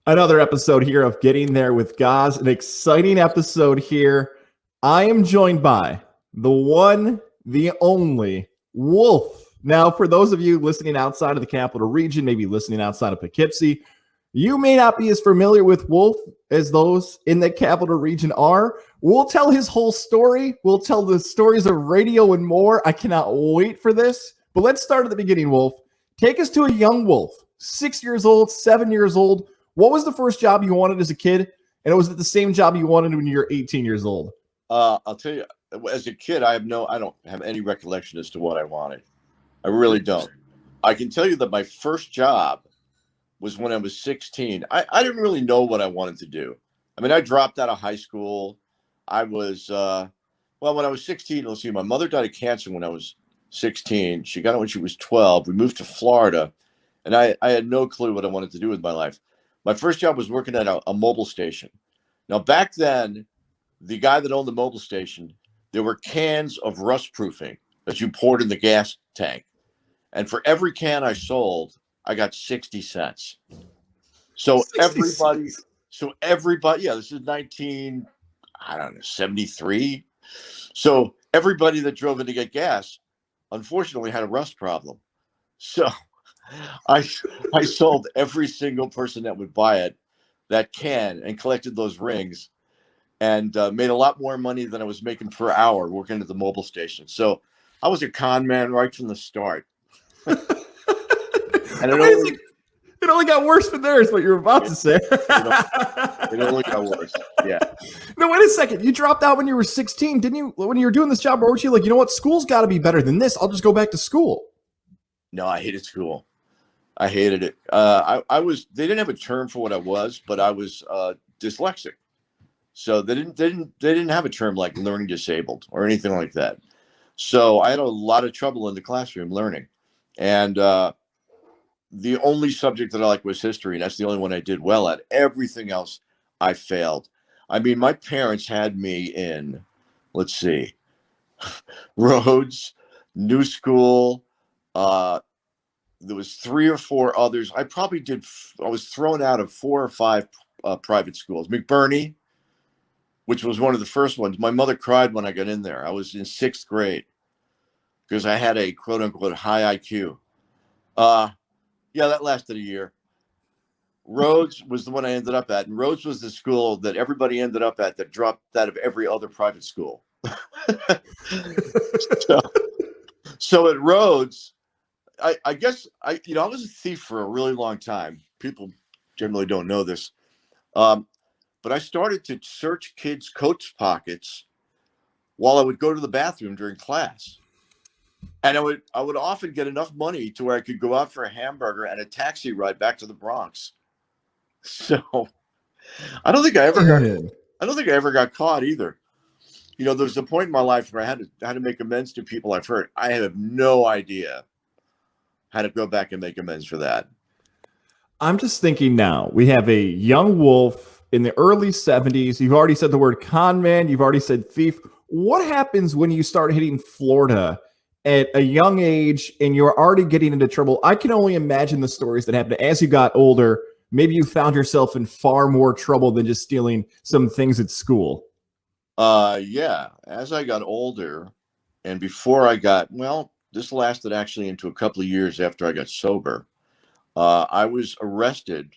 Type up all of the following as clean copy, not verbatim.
Another episode here of Getting There with Gaz. An exciting episode here. I am joined by the one, the only Wolf. Now, for those of you listening outside of the capital region, maybe listening outside of Poughkeepsie, you may not be as familiar with Wolf as those in the capital region are. We'll tell his whole story. We'll tell the stories of radio and more. I cannot wait for this. But let's start at the beginning, Wolf. Take us to a young Wolf, 6 years old, 7 years old. What was the first job you wanted as a kid? And was it the same job you wanted when you were 18 years old? I'll tell you, as a kid, I don't have any recollection as to what I wanted. I really don't. I can tell you that my first job was when I was 16. I didn't really know what I wanted to do. I mean, I dropped out of high school. I was, when I was 16, let's see, my mother died of cancer when I was 16. She got it when she was 12. We moved to Florida, and I had no clue what I wanted to do with my life. My first job was working at a mobile station. Now, back then, the guy that owned the mobile station, there were cans of rust proofing that you poured in the gas tank. And for every can I sold, I got 60 cents. So 60 everybody, yeah, this is 73. So everybody that drove in to get gas, unfortunately, had a rust problem. So I sold every single person that would buy it that can and collected those rings and made a lot more money than I was making per hour working at the mobile station. So I was a con man right from the start. And it only got worse from there is what you're about to say. It only got worse. Yeah. No, wait a second. You dropped out when you were 16, didn't you? When you were doing this job, or weren't you like, you know what? School's got to be better than this. I'll just go back to school. No, I hated school. I hated it. They didn't have a term for what I was, but I was dyslexic. So they didn't have a term like learning disabled or anything like that. So I had a lot of trouble in the classroom learning. And the only subject that I liked was history. And that's the only one I did well at. Everything else I failed. I mean, my parents had me in, let's see, Rhodes, New School. There was 3 or 4 others. I was thrown out of 4 or 5 private schools. McBurney, which was one of the first ones. My mother cried when I got in there. I was in 6th grade because I had a quote unquote high IQ. Yeah, that lasted a year. Rhodes was the one I ended up at. And Rhodes was the school that everybody ended up at that dropped out of every other private school. So at Rhodes, I guess I was a thief for a really long time. People generally don't know this. But I started to search kids' coat pockets while I would go to the bathroom during class. And I would often get enough money to where I could go out for a hamburger and a taxi ride back to the Bronx. So I don't think I ever got caught either. There's a point in my life where I had to make amends to people I've hurt. I have no idea how to go back and make amends for that. I'm just thinking now, we have a young Wolf in the early 70s. You've already said the word con man. You've already said thief. What happens when you start hitting Florida at a young age and you're already getting into trouble? I can only imagine the stories that happened as you got older. Maybe you found yourself in far more trouble than just stealing some things at school. Yeah. As I got older and before this lasted actually into a couple of years after I got sober. I was arrested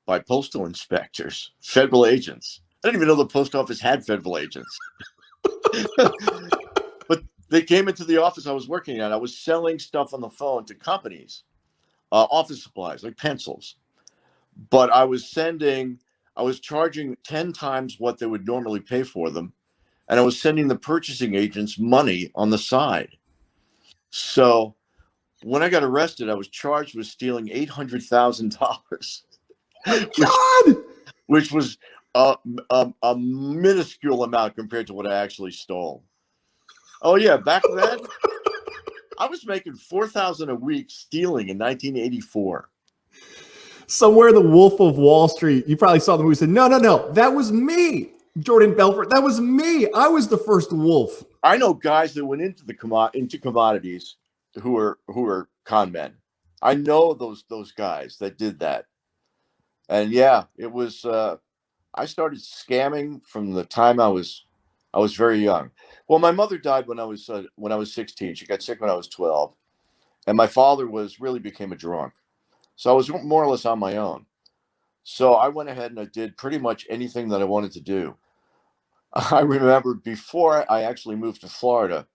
by postal inspectors, federal agents. I didn't even know the post office had federal agents. But they came into the office I was working at. I was selling stuff on the phone to companies, office supplies like pencils. But I was charging 10 times what they would normally pay for them. And I was sending the purchasing agents money on the side. So when I got arrested, I was charged with stealing $800,000, which was a minuscule amount compared to what I actually stole. Oh yeah, back then I was making $4,000 a week stealing in 1984. Somewhere the Wolf of Wall Street, you probably saw the movie. Said, no, that was me, Jordan Belfort. That was me. I was the first wolf. I know guys that went into commodities who are con men. I know those guys that did that. And yeah, it was. I started scamming from the time I was very young. Well, my mother died when I was 16. She got sick when I was 12, and my father was really became a drunk. So I was more or less on my own. So I went ahead and I did pretty much anything that I wanted to do. I remember before I actually moved to Florida,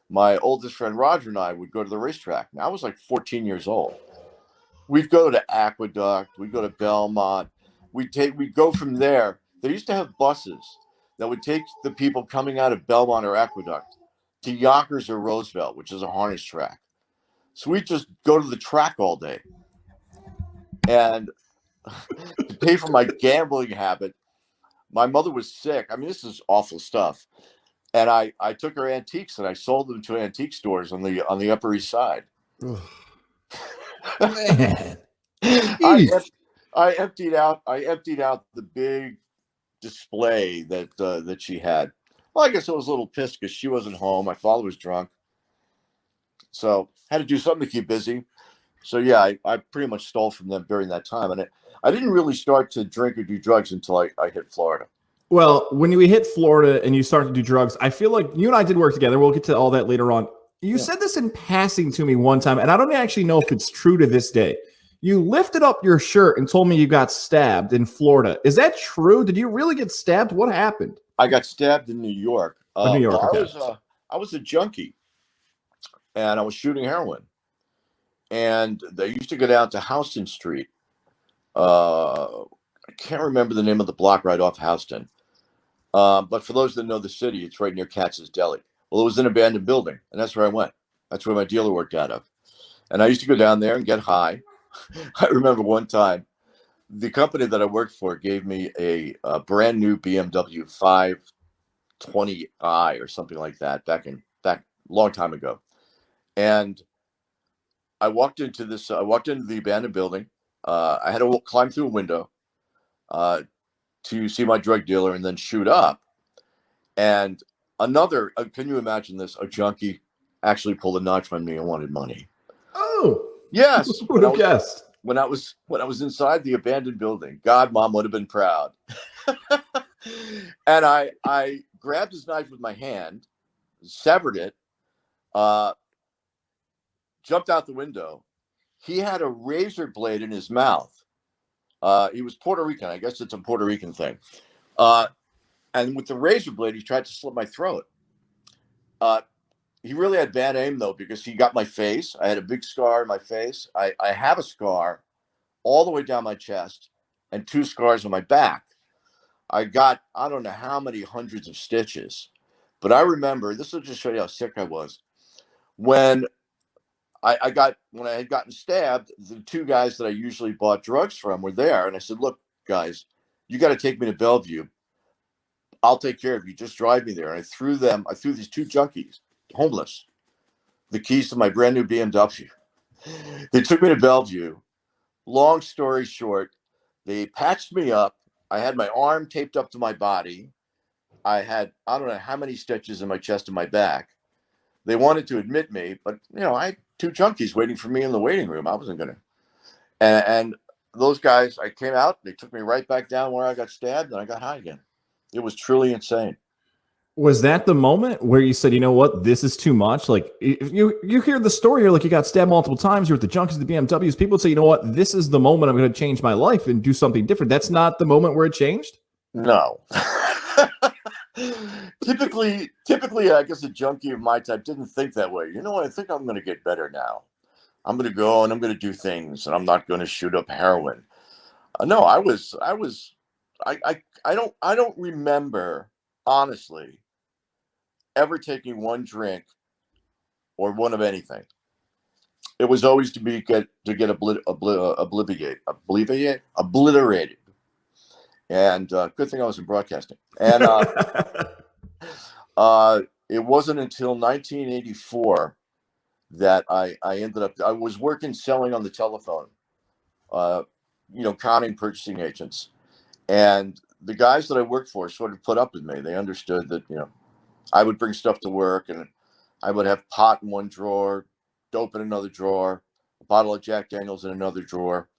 my oldest friend Roger and I would go to the racetrack. Now I was like 14 years old. We'd go to Aqueduct, we'd go to Belmont, we'd go from there. They used to have buses that would take the people coming out of Belmont or Aqueduct to Yonkers or Roosevelt, which is a harness track. So we'd just go to the track all day. And to pay for my gambling habit, my mother was sick. I mean, this is awful stuff. And I took her antiques and I sold them to antique stores on the Upper East Side. Man. I I emptied out the big display that she had. Well, I guess I was a little pissed because she wasn't home. My father was drunk, so had to do something to keep busy. So yeah, I pretty much stole from them during that time, and I didn't really start to drink or do drugs until I hit Florida. Well, when we hit Florida and you start to do drugs, I feel like you and I did work together. We'll get to all that later on. You said this in passing to me one time, and I don't actually know if it's true to this day. You lifted up your shirt and told me you got stabbed in Florida. Is that true? Did you really get stabbed? What happened? I got stabbed in New York. New York. Well, Okay. I was a junkie, and I was shooting heroin. And they used to go down to Houston Street. I can't remember the name of the block right off Houston. But for those that know the city, it's right near Katz's Deli. Well, it was an abandoned building, and that's where I went. That's where my dealer worked out of. And I used to go down there and get high. I remember one time, the company that I worked for gave me a brand new BMW 520i or something like that back long time ago. And I walked into the abandoned building. I had to climb through a window to see my drug dealer and then shoot up. And another, can you imagine this? A junkie actually pulled a knife on me and wanted money. Oh, Yes. who would have guessed? When I was inside the abandoned building, God, Mom would have been proud. And I grabbed his knife with my hand, severed it, jumped out the window. He had a razor blade in his mouth. He was Puerto Rican. I guess it's a Puerto Rican thing. And with the razor blade, he tried to slit my throat. He really had bad aim, though, because he got my face. I had a big scar in my face. I have a scar all the way down my chest and 2 scars on my back. I don't know how many hundreds of stitches. But I remember, this will just show you how sick I was. When I had gotten stabbed, the 2 guys that I usually bought drugs from were there. And I said, look, guys, you got to take me to Bellevue. I'll take care of you. Just drive me there. And I threw these 2 junkies, homeless, the keys to my brand new BMW. They took me to Bellevue. Long story short, they patched me up. I had my arm taped up to my body. I don't know how many stitches in my chest and my back. They wanted to admit me, but I had 2 junkies waiting for me in the waiting room. I wasn't gonna. And those guys, I came out. They took me right back down where I got stabbed, and I got high again. It was truly insane. Was that the moment where you said, you know what, this is too much? Like, if you hear the story, you're like, you got stabbed multiple times, you're with the junkies, the BMWs. People would say, you know what, this is the moment I'm going to change my life and do something different. That's not the moment where it changed? No. Typically, I guess a junkie of my type didn't think that way. You know what? I think I'm going to get better now. I'm going to go and I'm going to do things, and I'm not going to shoot up heroin. No, I don't remember, honestly, ever taking one drink or one of anything. It was always to get obliterated. And good thing I was in broadcasting. And it wasn't until 1984 that I ended up. I was working selling on the telephone, counting purchasing agents, and the guys that I worked for sort of put up with me. They understood that I would bring stuff to work, and I would have pot in one drawer, dope in another drawer, a bottle of Jack Daniels in another drawer,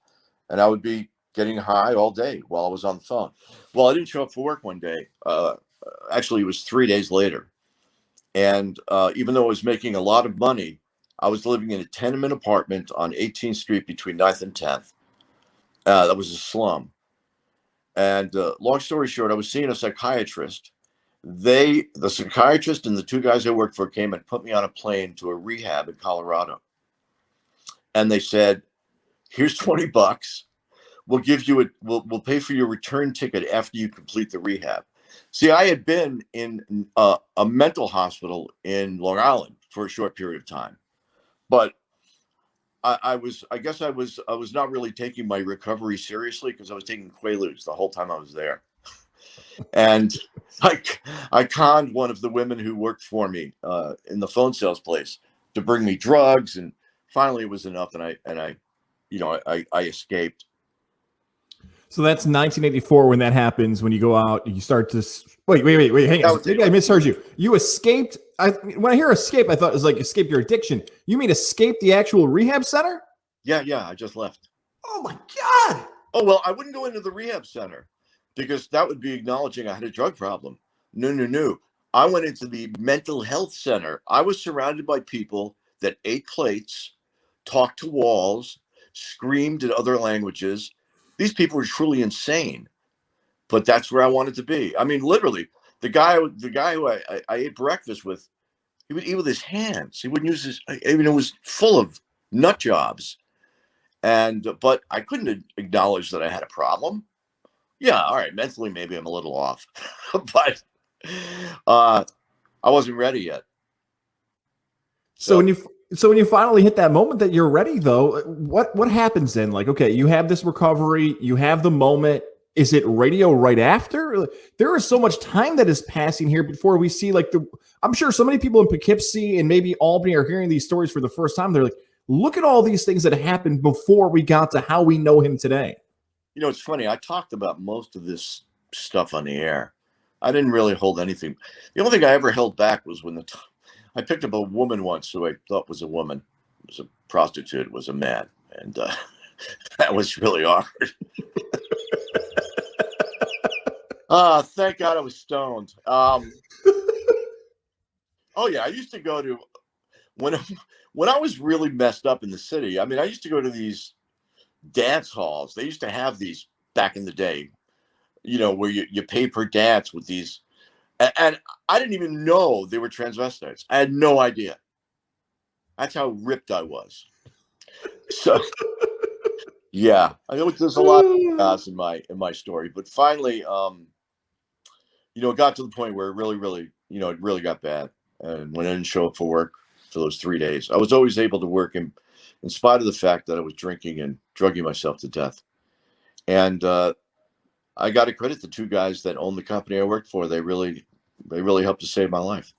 and I would be getting high all day while I was on the phone. Well, I didn't show up for work one day. Actually, it was 3 days later. And even though I was making a lot of money, I was living in a tenement apartment on 18th Street between 9th and 10th. That was a slum. And long story short, I was seeing a psychiatrist. The psychiatrist and the two guys I worked for came and put me on a plane to a rehab in Colorado. And they said, here's $20. We'll give you we'll pay for your return ticket after you complete the rehab. See, I had been in a mental hospital in Long Island for a short period of time, but I guess I was not really taking my recovery seriously because I was taking Quaaludes the whole time I was there. And I conned one of the women who worked for me in the phone sales place to bring me drugs, and finally it was enough, and I escaped. So that's 1984 when that happens. When you go out, you start to wait. Hang on. Maybe I misheard you. You escaped. When I hear escape, I thought it was like escape your addiction. You mean escape the actual rehab center? Yeah. I just left. Oh my God. Oh, well, I wouldn't go into the rehab center because that would be acknowledging I had a drug problem. No. I went into the mental health center. I was surrounded by people that ate plates, talked to walls, screamed in other languages. These people were truly insane, but that's where I wanted to be. I mean, literally, the guy who I ate breakfast with, he would eat with his hands. He wouldn't use his. I mean, it was full of nut jobs, but I couldn't acknowledge that I had a problem. Yeah, all right, mentally maybe I'm a little off, but I wasn't ready yet. So when you finally hit that moment that you're ready, though, what happens then? Like, okay, you have this recovery, you have the moment. Is it radio right after? There is so much time that is passing here before we see I'm sure so many people in Poughkeepsie and maybe Albany are hearing these stories for the first time. They're like, look at all these things that happened before we got to how we know him today. You know, it's funny. I talked about most of this stuff on the air. I didn't really hold anything. The only thing I ever held back was when I picked up a woman once who I thought was a woman. It was a prostitute. It was a man. And that was really awkward. Thank God I was stoned. Oh yeah, I used to go to when I was really messed up in the city. I mean, I used to go to these dance halls. They used to have these back in the day, where you pay per dance with these, and I didn't even know they were transvestites. I had no idea. That's how ripped I was. So yeah, I know there's a lot of chaos in my story, but finally, it got to the point where it really, it really got bad. And when I didn't show up for work for those 3 days, I was always able to work in spite of the fact that I was drinking and drugging myself to death. And I got to credit the two guys that owned the company I worked for. They really helped to save my life.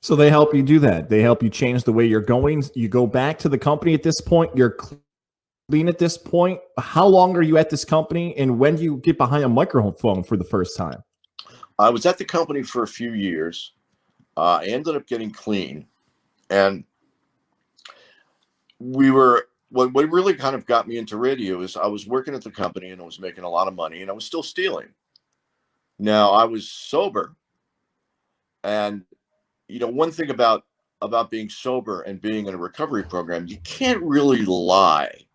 So they help you do that. They help you change the way you're going. You go back to the company at this point. You're clean at this point. How long are you at this company, and when do you get behind a microphone for the first time? I was at the company for a few years. I ended up getting clean, and what really kind of got me into radio is I was working at the company and I was making a lot of money and I was still stealing. Now I was sober, and one thing about being sober and being in a recovery program, you can't really lie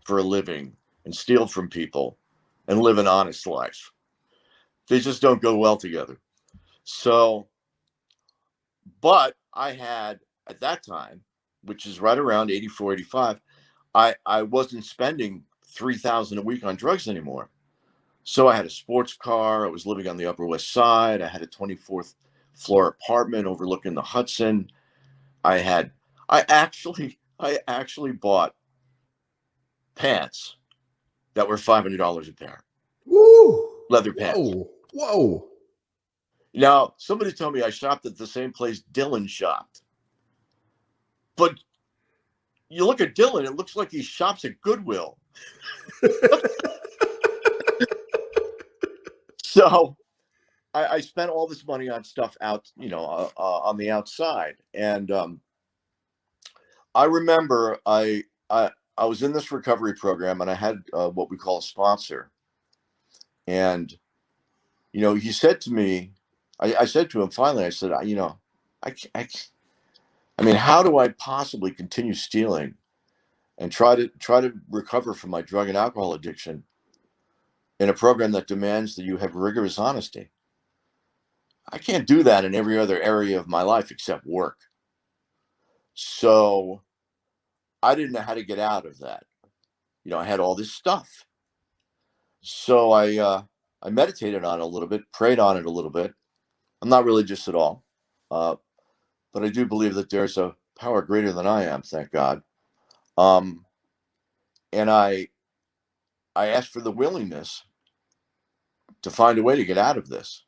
for a living and steal from people and live an honest life. They just don't go well together. So, but I had at that time, which is right around 84, 85, I wasn't spending $3,000 a week on drugs anymore. So I had a sports car. I was living on the Upper West Side. I had a 24th floor apartment overlooking the Hudson. I actually bought pants that were $500 a pair. Woo! Leather pants. Whoa. Now, somebody told me I shopped at the same place Dylan shopped. But you look at Dylan, it looks like he shops at Goodwill. So I spent all this money on stuff out, on the outside. And I remember I I was in this recovery program, and I had what we call a sponsor. And, he said to me, I said to him finally, I said, I mean, how do I possibly continue stealing and try to recover from my drug and alcohol addiction in a program that demands that you have rigorous honesty? I can't do that in every other area of my life except work. So I didn't know how to get out of that. I had all this stuff. So I meditated on it a little bit, prayed on it a little bit. I'm not religious at all, but I do believe that there's a power greater than I am, thank God. And I asked for the willingness to find a way to get out of this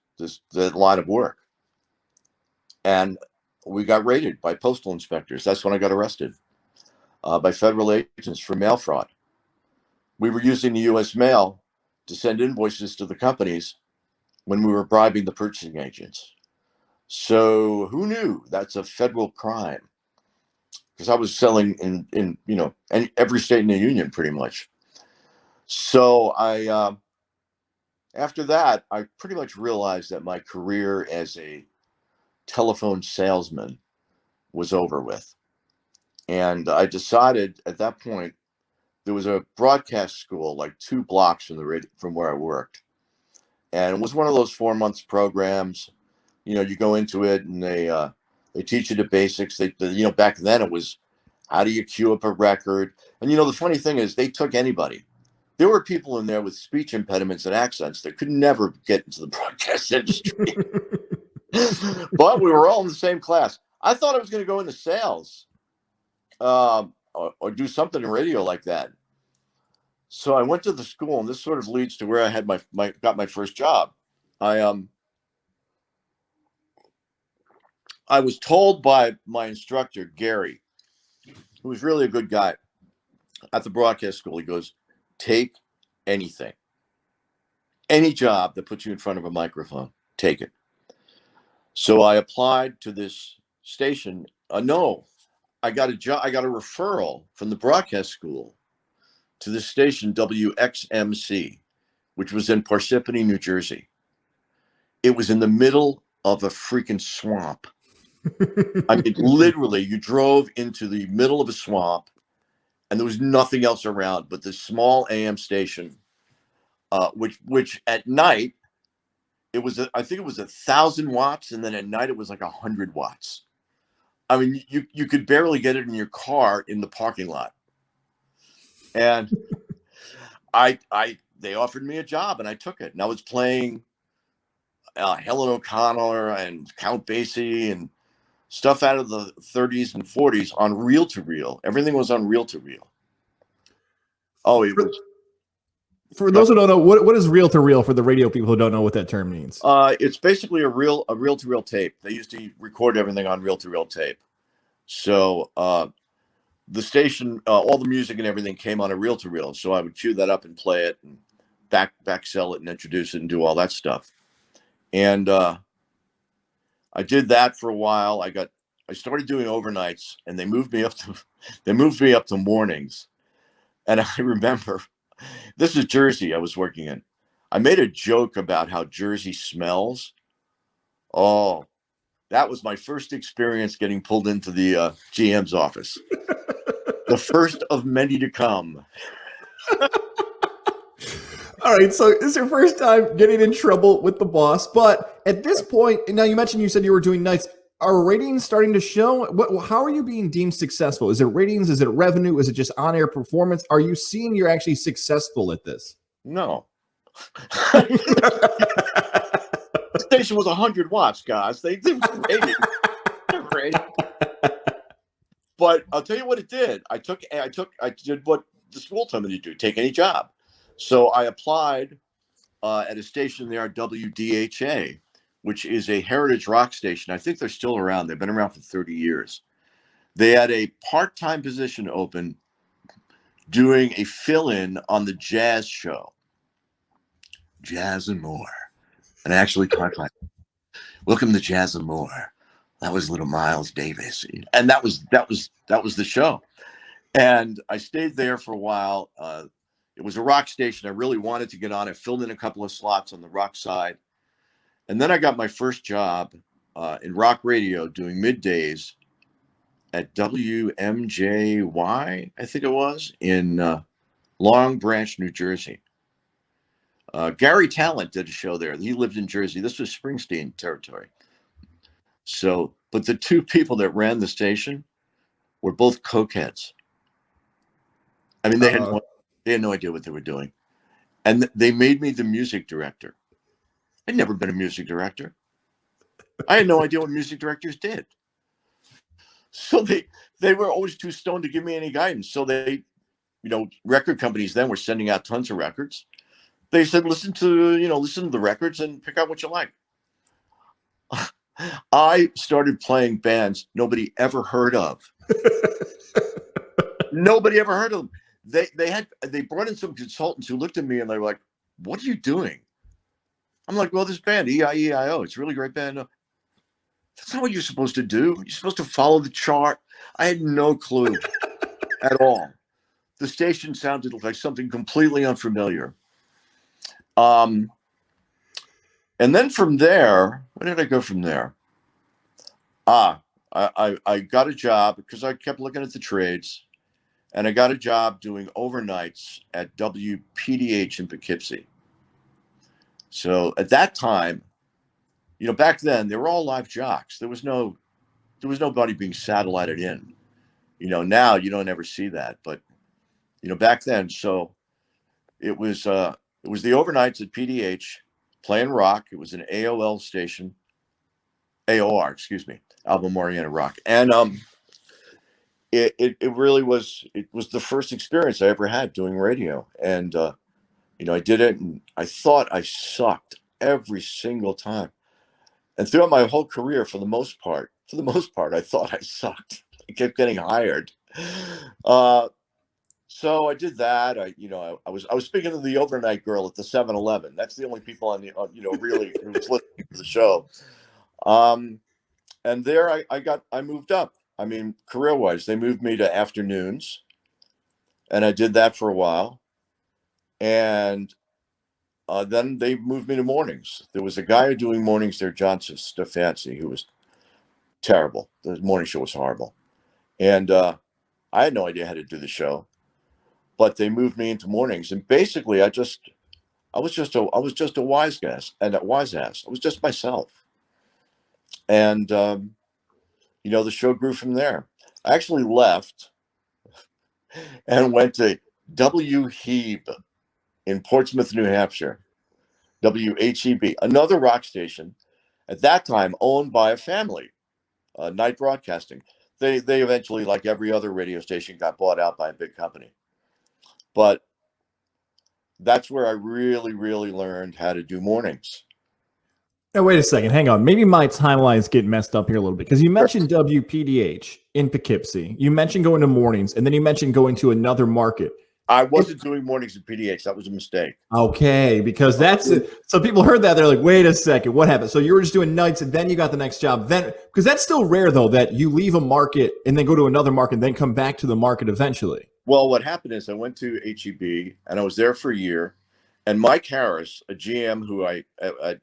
line of work. And we got raided by postal inspectors. That's when I got arrested by federal agents for mail fraud. We were using the U.S. mail to send invoices to the companies when we were bribing the purchasing agents. So who knew that's a federal crime? Because I was selling in every state in the union pretty much. So after that, I pretty much realized that my career as a telephone salesman was over with. And I decided at that point, there was a broadcast school like 2 blocks from where I worked. And it was one of those 4 months programs. You go into it and they teach you the basics. Back then it was, how do you cue up a record? And the funny thing is, they took anybody. There were people in there with speech impediments and accents that could never get into the broadcast industry. But we were all in the same class. I thought I was going to go into sales or do something in radio like that. So I went to the school, and this sort of leads to where I had got my first job. I was told by my instructor, Gary, who was really a good guy at the broadcast school. He goes, take anything, any job that puts you in front of a microphone, take it. So I applied to this station. No, I got a job. I got a referral from the broadcast school to this station, WXMC, which was in Parsippany, New Jersey. It was in the middle of a freaking swamp. I mean, literally, you drove into the middle of a swamp, and there was nothing else around but this small AM station, which at night, I think it was 1,000 watts, and then at night it was like 100 watts. I mean, you could barely get it in your car in the parking lot. And they offered me a job, and I took it. And I was playing Helen O'Connor and Count Basie and stuff out of the 30s and 40s on reel-to-reel. Everything was on reel-to-reel. Oh, it was. For those who don't know, what is reel-to-reel for the radio people who don't know what that term means? It's basically a reel-to-reel tape. They used to record everything on reel-to-reel tape. So the station, all the music and everything came on a reel-to-reel. So I would cue that up and play it and back sell it and introduce it and do all that stuff. And I did that for a while. I started doing overnights, and they moved me up to mornings. And I remember, this is Jersey I was working in. I made a joke about how Jersey smells. Oh, that was my first experience getting pulled into the GM's office. The first of many to come. All right, so this is your first time getting in trouble with the boss. But at this point, now you said you were doing nights. Are ratings starting to show? How are you being deemed successful? Is it ratings? Is it revenue? Is it just on-air performance? Are you seeing you're actually successful at this? No. The station was 100 watts, guys. They rated. But I'll tell you what it did. I did what the school told me to do: take any job. So I applied at a station there, WDHA, which is a heritage rock station. I think they're still around. They've been around for 30 years. They had a part-time position open doing a fill-in on the jazz show, Jazz and More. And I actually talked like, welcome to Jazz and More. That was little Miles Davis. And that was the show. And I stayed there for a while. It was a rock station. I really wanted to get on. I filled in a couple of slots on the rock side. And then I got my first job in rock radio doing middays at WMJY, I think it was, in Long Branch, New Jersey. Gary Talent did a show there. He lived in Jersey. This was Springsteen territory. So, but the two people that ran the station were both cokeheads. I mean, they had no idea what they were doing. And they made me the music director. I'd never been a music director. I had no idea what music directors did. So they were always too stoned to give me any guidance. So they, record companies then were sending out tons of records. They said, listen to the records and pick out what you like. I started playing bands nobody ever heard of. Nobody ever heard of them. They brought in some consultants who looked at me and they were like, what are you doing? I'm like, well, this band, E-I-E-I-O, it's a really great band. That's not what you're supposed to do. You're supposed to follow the chart. I had no clue at all. The station sounded like something completely unfamiliar. And then from there, where did I go from there? I got a job because I kept looking at the trades. And I got a job doing overnights at WPDH in Poughkeepsie. So at that time, back then they were all live jocks. There was nobody being satellited in. Now you don't ever see that, but back then. So it was the overnights at PDH playing rock. It was an AOR, excuse me, album oriented rock, and It really was. It was the first experience I ever had doing radio, and I did it, and I thought I sucked every single time. And throughout my whole career, for the most part, I thought I sucked. I kept getting hired. So I did that. I was speaking to the overnight girl at the 7-Eleven. That's the only people on the really who was listening to the show. And there I moved up. I mean, career-wise, they moved me to afternoons, and I did that for a while. And then they moved me to mornings. There was a guy doing mornings there, John Stefancy, who was terrible. The morning show was horrible. And I had no idea how to do the show, but they moved me into mornings. And basically, I was just a wise ass. I was just myself. And the show grew from there. I actually left and went to WHEB in Portsmouth, New Hampshire. WHEB, another rock station, at that time owned by a family, Night Broadcasting. They eventually, like every other radio station, got bought out by a big company. But that's where I really, really learned how to do mornings. Now, wait a second. Hang on. Maybe my timeline's getting messed up here a little bit because you mentioned WPDH in Poughkeepsie. You mentioned going to mornings, and then you mentioned going to another market. I wasn't doing mornings at PDH. That was a mistake. Okay, because that's it. So people heard that. They're like, wait a second, what happened? So you were just doing nights, and then you got the next job. Then, because that's still rare, though, that you leave a market and then go to another market and then come back to the market eventually. Well, what happened is I went to HEB, and I was there for a year. And Mike Harris, a GM who at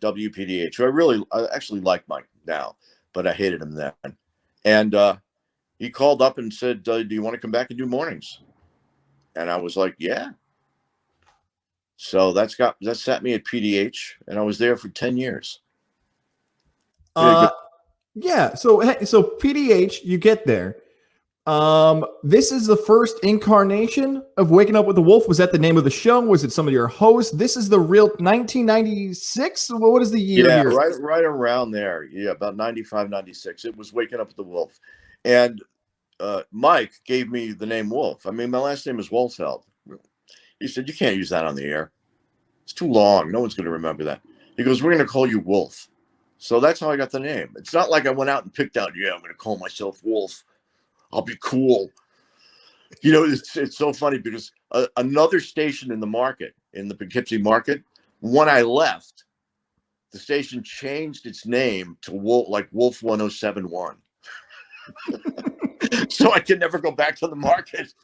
WPDH, who I actually like Mike now, but I hated him then. And he called up and said, do you want to come back and do mornings? And I was like, yeah. So that sat me at PDH, and I was there for 10 years. Yeah. So PDH, you get there. This is the first incarnation of Waking Up with the Wolf. Was that the name of the show? Was it some of your hosts? This is the real 1996. What is the year? Yeah, here? right around there. Yeah, about 95, 96. It was Waking Up with the Wolf. And Mike gave me the name Wolf. I mean, my last name is Wolfeld. He said, you can't use that on the air. It's too long. No one's going to remember that. He goes, we're going to call you Wolf. So that's how I got the name. It's not like I went out and picked out, I'm going to call myself Wolf. I'll be cool. It's so funny because another station in the market, in the Poughkeepsie market, when I left, the station changed its name to Wolf 1071. So I could never go back to the market.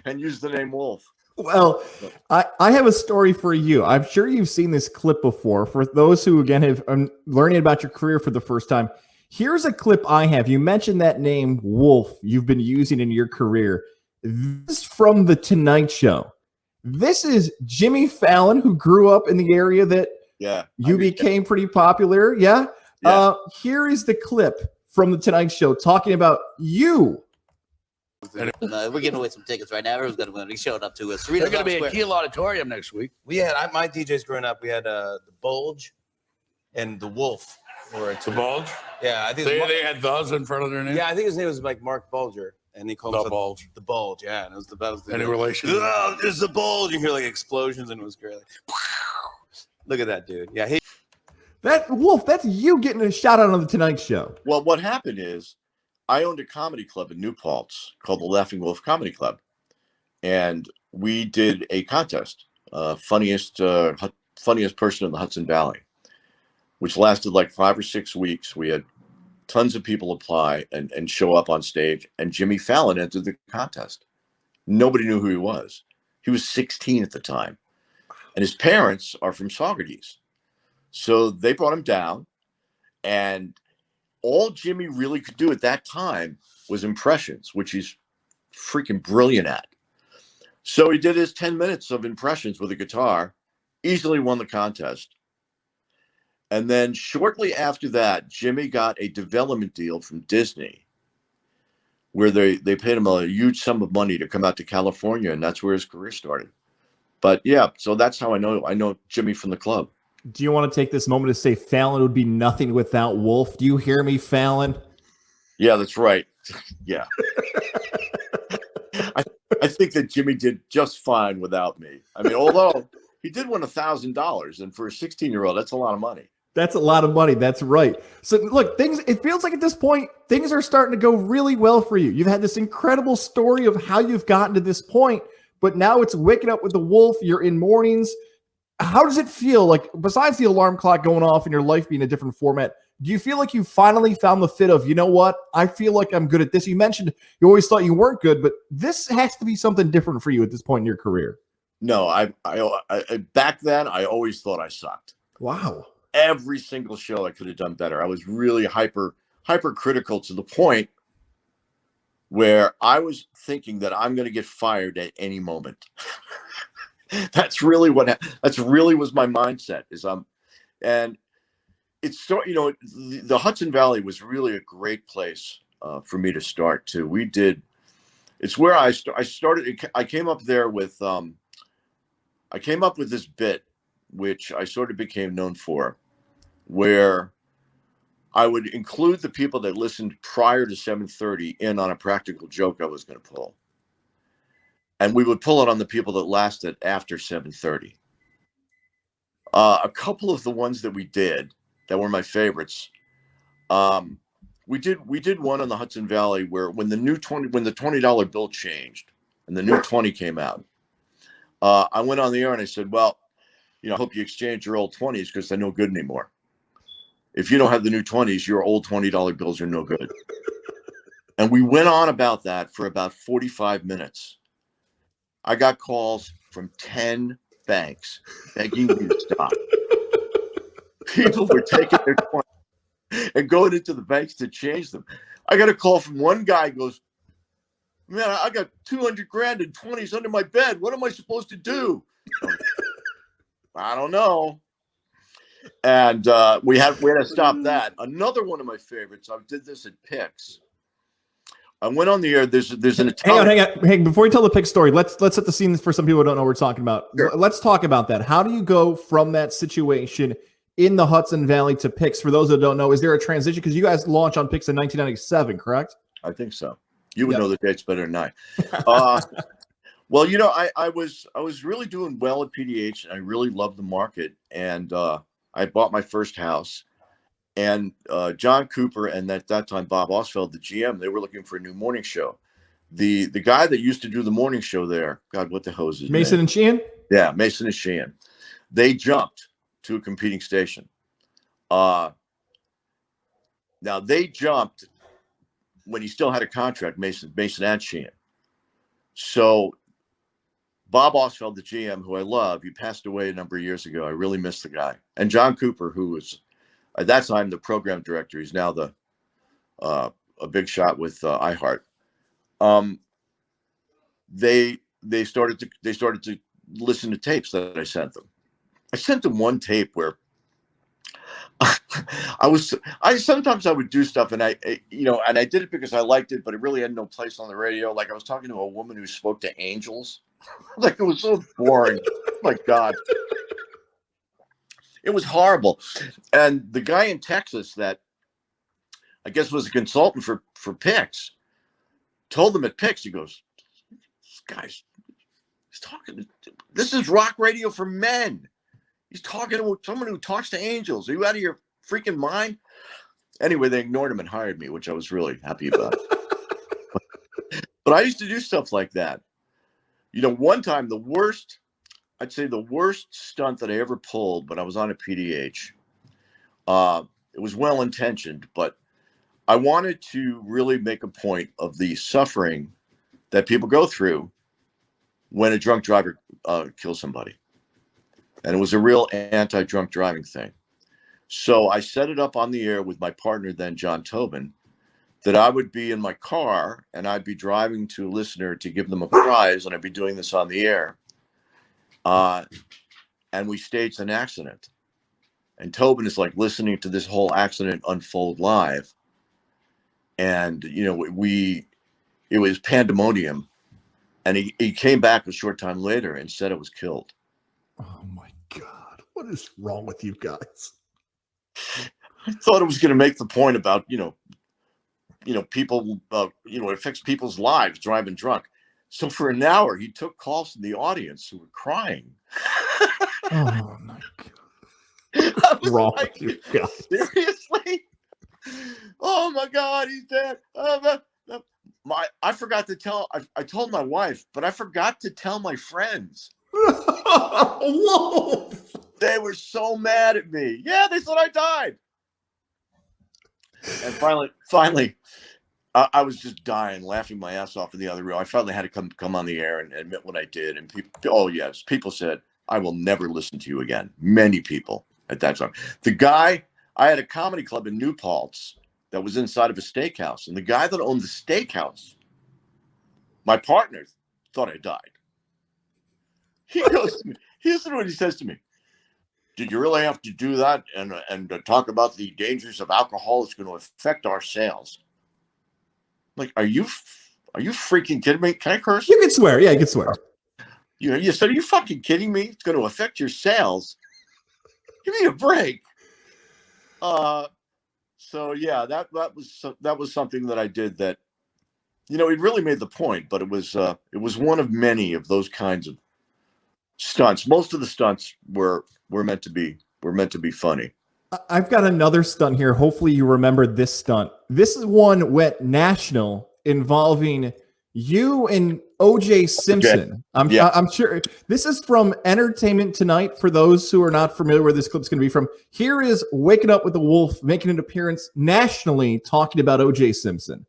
and use the name Wolf. Well, I have a story for you. I'm sure you've seen this clip before. For those who, again, have learning about your career for the first time, here's a clip I have. You mentioned that name, Wolf, you've been using in your career. This is from The Tonight Show. This is Jimmy Fallon, who grew up in the area that you became pretty popular. Yeah. Here is the clip from The Tonight Show talking about you. We're giving away some tickets right now. Everyone's going to win. He showed up to us. They're going to be at Kiel Auditorium next week. We had my DJs growing up. We had the Bulge and the Wolf. The Bulge? Yeah, I think they had those in front of their name. Yeah, I think his name was like Mark Bulger, and he called the himself Bulge. The Bulge, yeah, and it was the best. Any relation? Oh, there's the Bulge. You hear like explosions, and it was great. Like, look at that dude. Yeah, that Wolf. That's you getting a shout out on The Tonight Show. Well, what happened is, I owned a comedy club in New Paltz called the Laughing Wolf Comedy Club. And we did a contest, funniest person in the Hudson Valley, which lasted like 5 or 6 weeks. We had tons of people apply and show up on stage. And Jimmy Fallon entered the contest. Nobody knew who he was. He was 16 at the time. And his parents are from Saugerties. So they brought him down, and all Jimmy really could do at that time was impressions, which he's freaking brilliant at. So he did his 10 minutes of impressions with a guitar, easily won the contest. And then shortly after that, Jimmy got a development deal from Disney where they paid him a huge sum of money to come out to California, and that's where his career started. But yeah, so that's how I know Jimmy from the club. Do you want to take this moment to say Fallon would be nothing without Wolf? Do you hear me, Fallon? Yeah, that's right. Yeah. I think that Jimmy did just fine without me. I mean, although he did win $1,000, and for a 16-year-old, that's a lot of money. That's a lot of money. That's right. So look, it feels like at this point, things are starting to go really well for you. You've had this incredible story of how you've gotten to this point, but now it's waking up with the Wolf. You're in mornings. How does it feel like, besides the alarm clock going off and your life being a different format, do you feel like you finally found the fit of, you know what, I feel like I'm good at this? You mentioned you always thought you weren't good, but this has to be something different for you at this point in your career. No, I back then, I always thought I sucked. Wow. Every single show I could have done better. I was really hypercritical to the point where I was thinking that I'm going to get fired at any moment. That's really was my mindset. And it's so, the Hudson Valley was really a great place for me to start too. It's where I started. I came up there with, I came up with this bit, which I sort of became known for, where I would include the people that listened prior to 7:30 in on a practical joke I was going to pull. And we would pull it on the people that lasted after 7:30. A couple of the ones that we did that were my favorites. We did one on the Hudson Valley where when the $20 bill changed and the new 20 came out, I went on the air and I said, well, I hope you exchange your old 20s because they're no good anymore. If you don't have the new 20s, your old $20 bills are no good. And we went on about that for about 45 minutes. I got calls from 10 banks begging me to stop. People were taking their 20 and going into the banks to change them. I got a call from one guy who goes, man, I got 200 grand in 20s under my bed. What am I supposed to do? I don't know. And we had to stop that. Another one of my favorites, I did this at Pix. I went on the air. There's an Italian. Hang on. Hey, before you tell the Pix story, let's set the scene for some people who don't know what we're talking about. Sure. Let's talk about that. How do you go from that situation in the Hudson Valley to Pix? For those that don't know, is there a transition? Because you guys launched on Pix in 1997, correct? I think so. You would know the dates better than I. Well, I was really doing well at PDH, and I really loved the market, and I bought my first house. And John Cooper and at that time Bob Osfeld, the GM, they were looking for a new morning show. The guy that used to do the morning show there, God, what the hell is his Mason name? and Sheehan? Yeah, Mason and Sheehan. They jumped to a competing station. Now they jumped when he still had a contract, Mason and Sheehan. So Bob Oswald, the GM, who I love, he passed away a number of years ago. I really miss the guy. And John Cooper, who was at that time the program director. He's now the a big shot with iHeart. They started to listen to tapes that I sent them. I sent them one tape where I sometimes I would do stuff and I did it because I liked it, but it really had no place on the radio. Like I was talking to a woman who spoke to angels. Like it was so boring. My God. It was horrible. And the guy in Texas that I guess was a consultant for Pix told them at Pix, he goes, this guy's talking. This is rock radio for men. He's talking to someone who talks to angels. Are you out of your freaking mind? Anyway, they ignored him and hired me, which I was really happy about. But I used to do stuff like that. You know, one time I'd say the worst stunt that I ever pulled when I was on a PDH. It was well-intentioned, but I wanted to really make a point of the suffering that people go through when a drunk driver kills somebody. And it was a real anti-drunk driving thing. So I set it up on the air with my partner then, John Tobin, that I would be in my car and I'd be driving to a listener to give them a prize, and I'd be doing this on the air. And we staged an accident. And Tobin is like listening to this whole accident unfold live. And, you know, it was pandemonium. And he came back a short time later and said it was killed. Oh my God. What is wrong with you guys? I thought it was going to make the point about, people, it affects people's lives driving drunk. So for an hour, he took calls from the audience who were crying. Oh my God. What's wrong with you guys? Seriously? Oh my God, he's dead. I forgot to tell. I told my wife, but I forgot to tell my friends. Whoa! They were so mad at me. Yeah, they thought I died. And finally, I was just dying, laughing my ass off in the other room. I finally had to come on the air and admit what I did. And people said, I will never listen to you again. Many people at that time. I had a comedy club in New Paltz that was inside of a steakhouse. And the guy that owned the steakhouse, my partner, thought I died. He goes to me, here's what he says to me. Did you really have to do that and talk about the dangers of alcohol? It's going to affect our sales. Like, are you freaking kidding me? Can I curse? You can swear. Yeah, you can swear. You said, are you fucking kidding me? It's going to affect your sales. Give me a break. So yeah, that was something that I did that, it really made the point, but it was one of many of those kinds of stunts. Most of the stunts were meant to be funny. I've got another stunt here. Hopefully you remember this stunt. This is one went national involving you and O.J. Simpson. Okay. I'm sure this is from Entertainment Tonight. For those who are not familiar where this clip's going to be from, here is Waking Up with the Wolf making an appearance nationally talking about O.J. Simpson.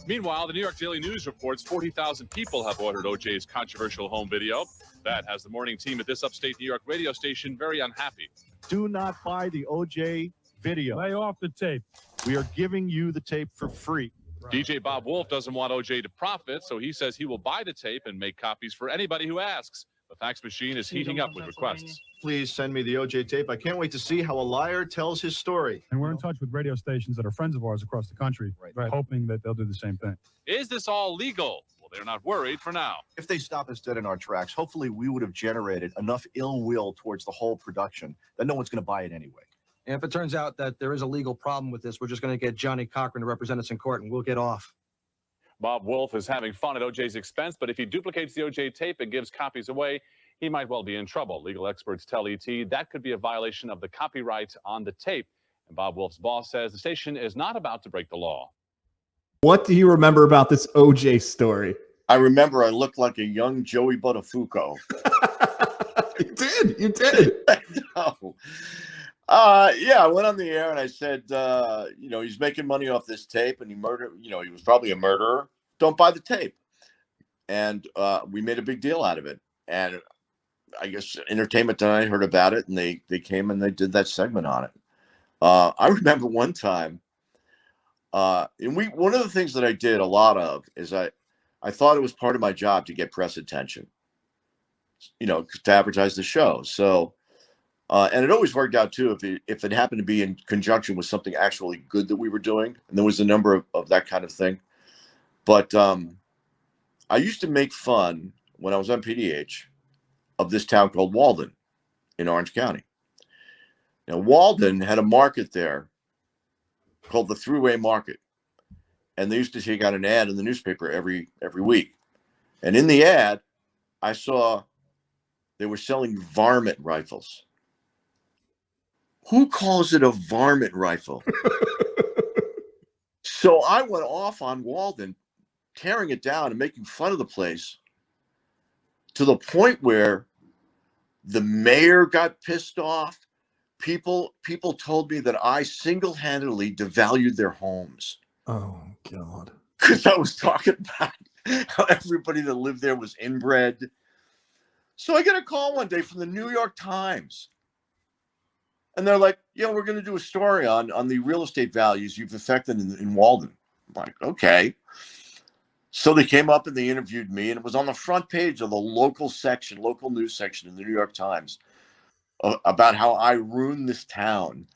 Meanwhile, the New York Daily News reports 40,000 people have ordered O.J.'s controversial home video. That has the morning team at this upstate New York radio station very unhappy. Do not buy the O.J. video. Lay off the tape. We are giving you the tape for free. DJ Bob Wolf doesn't want O.J. to profit, so he says he will buy the tape and make copies for anybody who asks. The fax machine is heating up with requests. Please send me the O.J. tape. I can't wait to see how a liar tells his story. And we're in touch with radio stations that are friends of ours across the country, hoping that they'll do the same thing. Is this all legal? Well, they're not worried for now. If they stop us dead in our tracks, hopefully we would have generated enough ill will towards the whole production that no one's going to buy it anyway. And if it turns out that there is a legal problem with this, we're just going to get Johnny Cochran to represent us in court and we'll get off. Bob Wolf is having fun at O.J.'s expense, but if he duplicates the O.J. tape and gives copies away, he might well be in trouble. Legal experts tell ET that could be a violation of the copyright on the tape. And Bob Wolf's boss says the station is not about to break the law. What do you remember about this O.J. story? I remember I looked like a young Joey Buttafuoco. You did. No. Yeah, I went on the air and I said, he's making money off this tape and he was probably a murderer. Don't buy the tape. and we made a big deal out of it. And I guess Entertainment Tonight heard about it, and they came and they did that segment on it. I remember one time, and one of the things that I did a lot of is I thought it was part of my job to get press attention, to advertise the show. So, and it always worked out too if it happened to be in conjunction with something actually good that we were doing, and there was a number of that kind of thing. But I used to make fun when I was on PDH of this town called Walden in Orange County. Now, Walden had a market there called the Thruway Market, and they used to take out an ad in the newspaper every week. And in the ad, I saw they were selling varmint rifles. Who calls it a varmint rifle? So I went off on Walden, tearing it down and making fun of the place, to the point where the mayor got pissed off. People told me that I single-handedly devalued their homes. Oh, God. Because I was talking about how everybody that lived there was inbred. So I get a call one day from the New York Times. And they're like, we're going to do a story on the real estate values you've affected in Walden. I'm like, okay. So they came up and they interviewed me, and it was on the front page of the local news section in the New York Times, about how I ruined this town.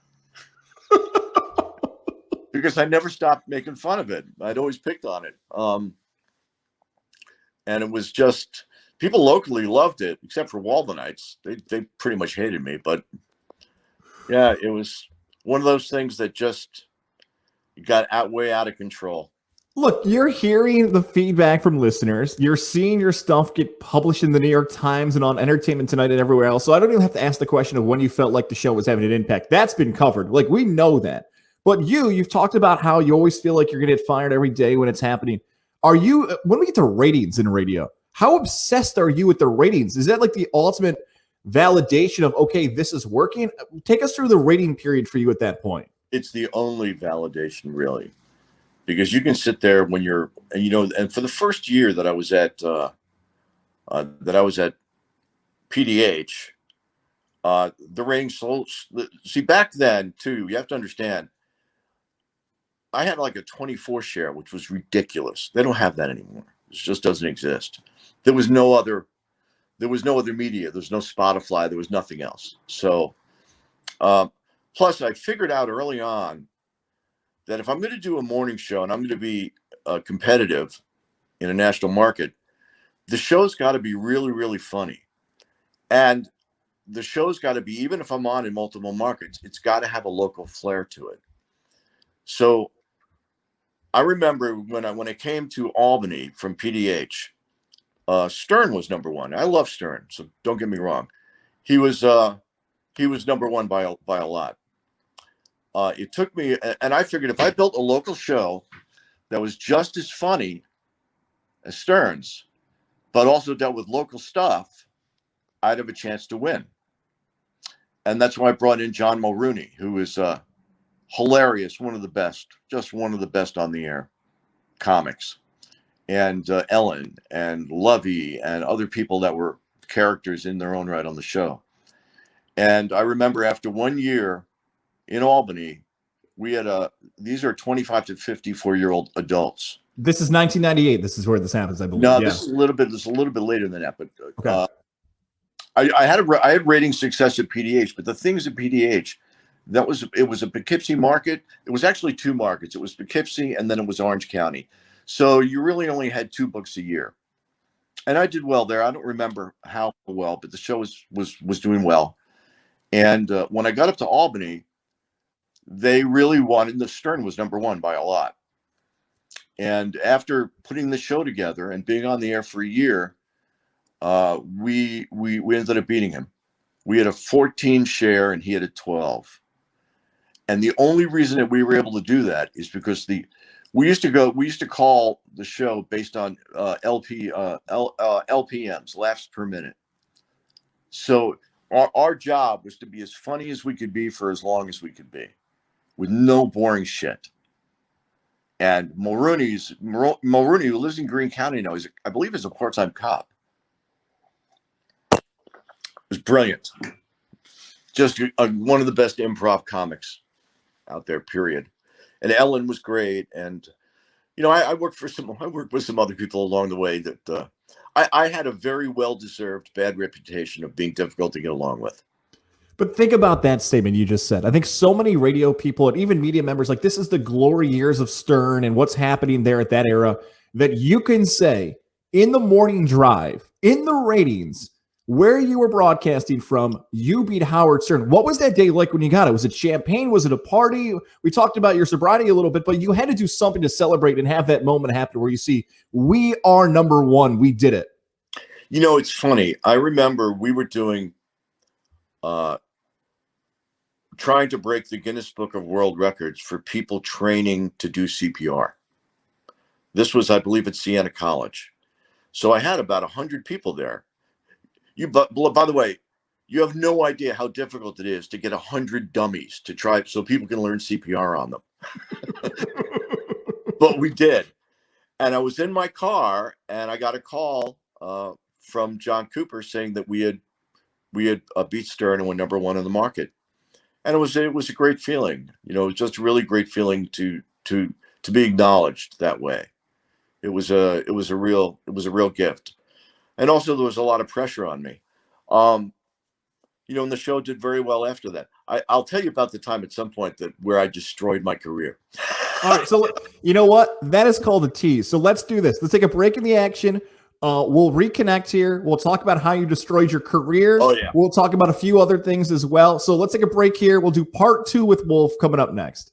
Because I never stopped making fun of it. I'd always picked on it. And it was just, people locally loved it, except for Waldenites. They pretty much hated me. But yeah, it was one of those things that just got way out of control. Look, you're hearing the feedback from listeners. You're seeing your stuff get published in the New York Times and on Entertainment Tonight and everywhere else. So I don't even have to ask the question of when you felt like the show was having an impact. That's been covered. Like, we know that. But you've talked about how you always feel like you're going to get fired every day when it's happening. When we get to ratings in radio, how obsessed are you with the ratings? Is that like the ultimate validation of, okay, this is working? Take us through the rating period for you at that point. It's the only validation, really. Because you can sit there when you're, and for the first year that I was at PDH, the ratings sold. See, back then too, you have to understand, I had like a 24 share, which was ridiculous. They don't have that anymore. It just doesn't exist. There was no other media. There's no Spotify. There was nothing else. So, plus I figured out early on that if I'm going to do a morning show and I'm going to be competitive in a national market, the show's got to be really, really funny. And the show's got to be, even if I'm on in multiple markets, it's got to have a local flair to it. So I remember when I came to Albany from PDH, Stern was number one. I love Stern, so don't get me wrong. He was number one by a lot. It took me, and I figured if I built a local show that was just as funny as Stern's, but also dealt with local stuff, I'd have a chance to win. And that's why I brought in John Mulrooney, who is hilarious, one of the best on the air comics, and Ellen and Lovey and other people that were characters in their own right on the show. And I remember after 1 year in Albany, we had these are 25 to 54-year-old adults. This is 1998. This is where this happens, I believe. No, this is a little bit later than that. But okay. I had rating success at PDH, but the things at PDH, it was a Poughkeepsie market. It was actually two markets. It was Poughkeepsie and then it was Orange County. So you really only had 2 books a year. And I did well there. I don't remember how well, but the show was doing well. And when I got up to Albany, they really wanted, the Stern was number one by a lot. And after putting the show together and being on the air for a year, we ended up beating him. We had a 14 share and he had a 12. And the only reason that we were able to do that is because we used to call the show based on LPMs, laughs per minute. So our job was to be as funny as we could be for as long as we could be, with no boring shit. And Mulrooney, who lives in Greene County now, I believe he's a part-time cop. It was brilliant. Just one of the best improv comics out there, period. And Ellen was great. And, you know, I worked with some other people along the way that I had a very well-deserved bad reputation of being difficult to get along with. But think about that statement you just said. I think so many radio people and even media members, like, this is the glory years of Stern and what's happening there at that era, that you can say in the morning drive, in the ratings, where you were broadcasting from, you beat Howard Stern. What was that day like when you got it? Was it champagne? Was it a party? We talked about your sobriety a little bit, but you had to do something to celebrate and have that moment happen where you see, we are number one. We did it. You know, it's funny. I remember we were doing trying to break the Guinness Book of World Records for people training to do CPR. This was, I believe, at Siena College. So I had about 100 people there. By the way, you have no idea how difficult it is to get 100 dummies to try so people can learn CPR on them. But we did. And I was in my car and I got a call from John Cooper saying that we had beat Stern and were number one in the market. And it was a great feeling. You know, it was just a really great feeling to be acknowledged that way. It was a real gift. And also there was a lot of pressure on me. You know, and the show did very well after that. I'll tell you about the time at some point where I destroyed my career. All right, so you know what? That is called a tease. So let's do this. Let's take a break in the action. We'll reconnect here. We'll talk about how you destroyed your career. Oh, yeah. We'll talk about a few other things as well. So let's take a break here. We'll do part 2 with Wolf coming up next.